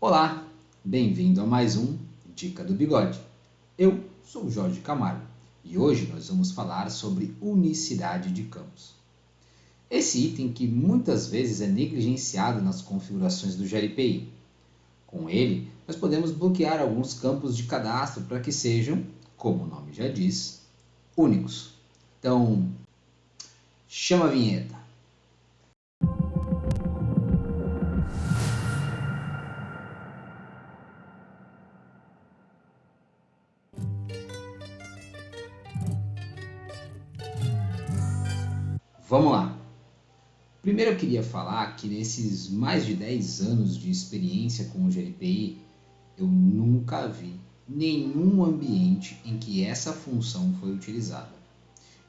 Olá, bem-vindo a mais um Dica do Bigode. Eu sou o Jorge Camargo e hoje nós vamos falar sobre unicidade de campos. Esse item que muitas vezes é negligenciado nas configurações do gRPI. Com ele, nós podemos bloquear alguns campos de cadastro para que sejam, como o nome já diz, únicos. Então, chama a vinheta. Vamos lá! Primeiro eu queria falar que nesses mais de 10 anos de experiência com o gRPI, eu nunca vi nenhum ambiente em que essa função foi utilizada.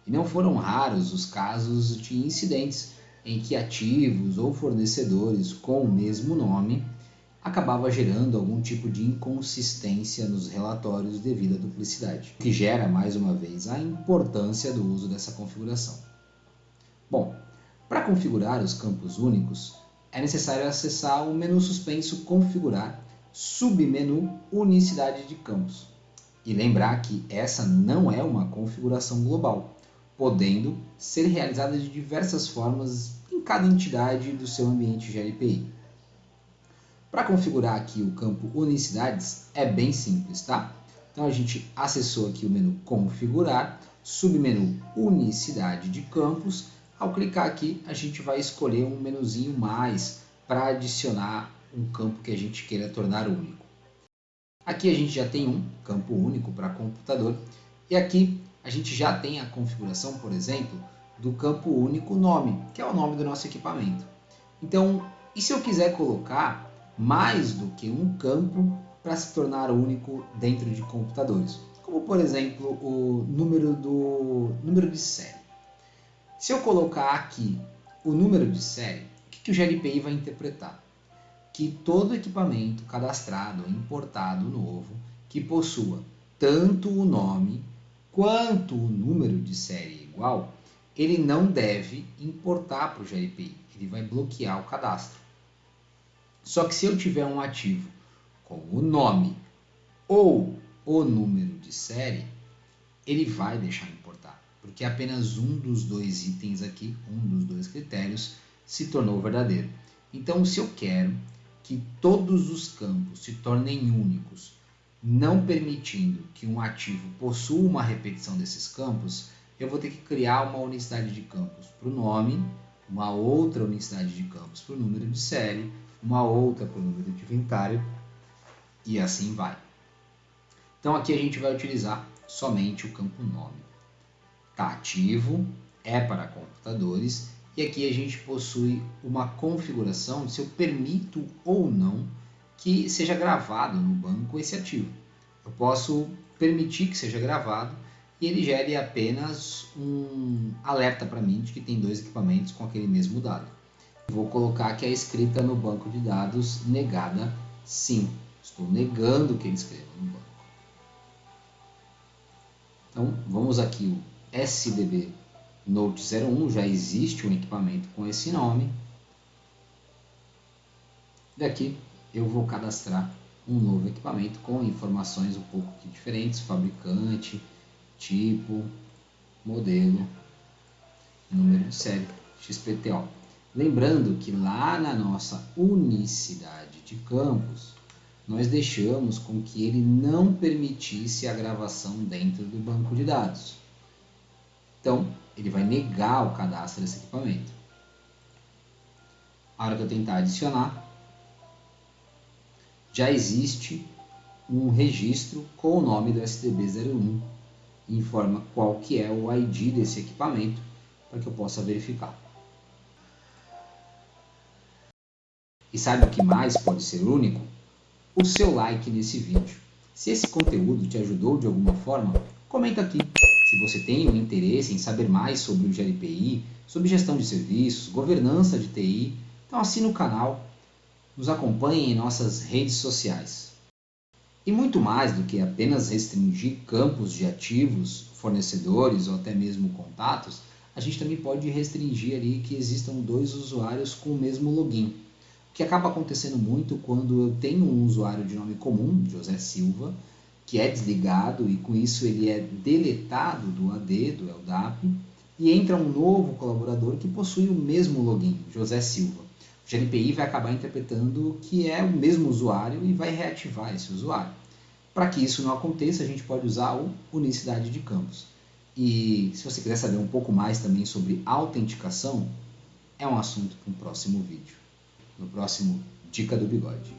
E não foram raros os casos de incidentes em que ativos ou fornecedores com o mesmo nome acabava gerando algum tipo de inconsistência nos relatórios devido à duplicidade, o que gera mais uma vez a importância do uso dessa configuração. Bom, para configurar os campos únicos, é necessário acessar o menu suspenso Configurar, submenu Unicidade de campos. E lembrar que essa não é uma configuração global, podendo ser realizada de diversas formas em cada entidade do seu ambiente gRPI. Para configurar aqui o campo Unicidades é bem simples, tá? Então a gente acessou aqui o menu Configurar, submenu Unicidade de campos. Ao clicar aqui, a gente vai escolher um menuzinho mais para adicionar um campo que a gente queira tornar único. Aqui a gente já tem um campo único para computador e aqui a gente já tem a configuração, por exemplo, do campo único nome, que é o nome do nosso equipamento. Então, e se eu quiser colocar mais do que um campo para se tornar único dentro de computadores? Como, por exemplo, o número de série. Se eu colocar aqui o número de série, o que o gRPI vai interpretar? Que todo equipamento cadastrado, importado novo, que possua tanto o nome quanto o número de série igual, ele não deve importar para o gRPI, ele vai bloquear o cadastro. Só que se eu tiver um ativo com o nome ou o número de série, ele vai deixar importar, porque apenas um dos dois itens aqui, um dos dois critérios, se tornou verdadeiro. Então, se eu quero que todos os campos se tornem únicos, não permitindo que um ativo possua uma repetição desses campos, eu vou ter que criar uma unicidade de campos para o nome, uma outra unicidade de campos para o número de série, uma outra para o número de inventário, e assim vai. Então aqui a gente vai utilizar somente o campo nome. Está ativo, é para computadores, e aqui a gente possui uma configuração se eu permito ou não que seja gravado no banco esse ativo. Eu posso permitir que seja gravado e ele gere apenas um alerta para mim de que tem dois equipamentos com aquele mesmo dado. Vou colocar que a escrita no banco de dados negada sim. Estou negando que ele escreva no banco. Então, vamos aqui o SDB Note 01, já existe um equipamento com esse nome. Daqui eu vou cadastrar um novo equipamento com informações um pouco diferentes, fabricante, tipo, modelo, número de série, XPTO. Lembrando que lá na nossa unicidade de campos, nós deixamos com que ele não permitisse a gravação dentro do banco de dados. Então, ele vai negar o cadastro desse equipamento. A hora que eu tentar adicionar, já existe um registro com o nome do SDB01, informa qual que é o ID desse equipamento para que eu possa verificar. E sabe o que mais pode ser único? O seu like nesse vídeo. Se esse conteúdo te ajudou de alguma forma, comenta aqui. Se você tem um interesse em saber mais sobre o gRPI, sobre gestão de serviços, governança de TI, então assina o canal, nos acompanhe em nossas redes sociais. E muito mais do que apenas restringir campos de ativos, fornecedores ou até mesmo contatos, a gente também pode restringir ali que existam dois usuários com o mesmo login. O que acaba acontecendo muito quando eu tenho um usuário de nome comum, José Silva, que é desligado e com isso ele é deletado do AD, do LDAP, e entra um novo colaborador que possui o mesmo login, José Silva. O GNPI vai acabar interpretando que é o mesmo usuário e vai reativar esse usuário. Para que isso não aconteça, a gente pode usar a unicidade de campos. E se você quiser saber um pouco mais também sobre autenticação, é um assunto para um próximo vídeo. No próximo Dica do Bigode.